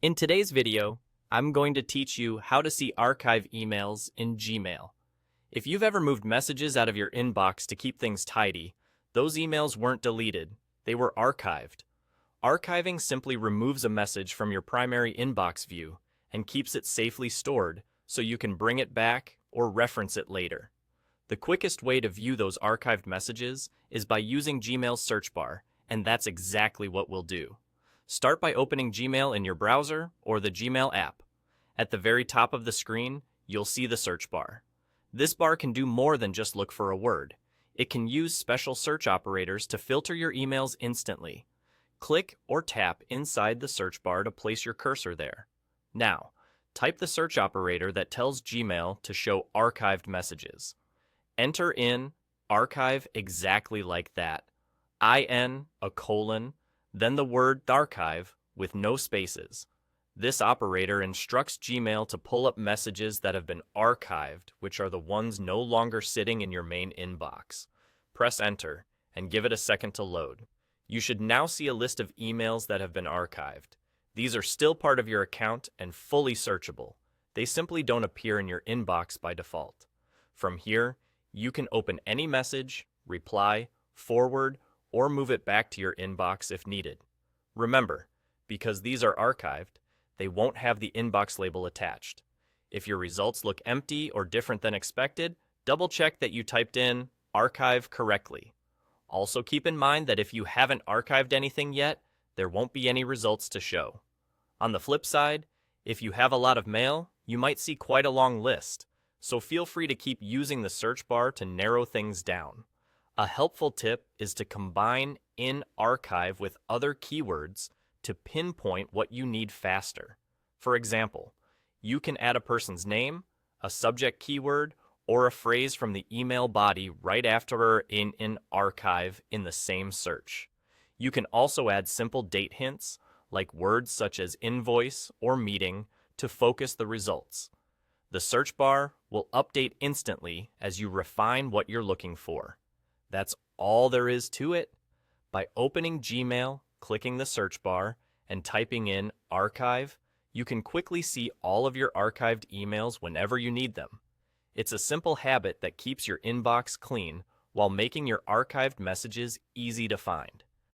In today's video, I'm going to teach you how to see archive emails in Gmail. If you've ever moved messages out of your inbox to keep things tidy, those emails weren't deleted, they were archived. Archiving simply removes a message from your primary inbox view and keeps it safely stored so you can bring it back or reference it later. The quickest way to view those archived messages is by using Gmail's search bar, and that's exactly what we'll do. Start by opening Gmail in your browser or the Gmail app. At the very top of the screen, you'll see the search bar. This bar can do more than just look for a word. It can use special search operators to filter your emails instantly. Click or tap inside the search bar to place your cursor there. Now, type the search operator that tells Gmail to show archived messages. Enter in archive exactly like that. IN, a colon, then the word archive with no spaces. This operator instructs Gmail to pull up messages that have been archived, which are the ones no longer sitting in your main inbox. Press enter and give it a second to load. You should now see a list of emails that have been archived. These are still part of your account and fully searchable. They simply don't appear in your inbox by default. From here, you can open any message, reply, forward, or move it back to your inbox if needed. Remember, because these are archived, they won't have the inbox label attached. If your results look empty or different than expected, double-check that you typed in archive correctly. Also keep in mind that if you haven't archived anything yet, there won't be any results to show. On the flip side, if you have a lot of mail, you might see quite a long list, so feel free to keep using the search bar to narrow things down. A helpful tip is to combine in archive with other keywords to pinpoint what you need faster. For example, you can add a person's name, a subject keyword, or a phrase from the email body right after in archive in the same search. You can also add simple date hints, like words such as invoice or meeting, to focus the results. The search bar will update instantly as you refine what you're looking for. That's all there is to it. By opening Gmail, clicking the search bar, and typing in archive, you can quickly see all of your archived emails whenever you need them. It's a simple habit that keeps your inbox clean while making your archived messages easy to find.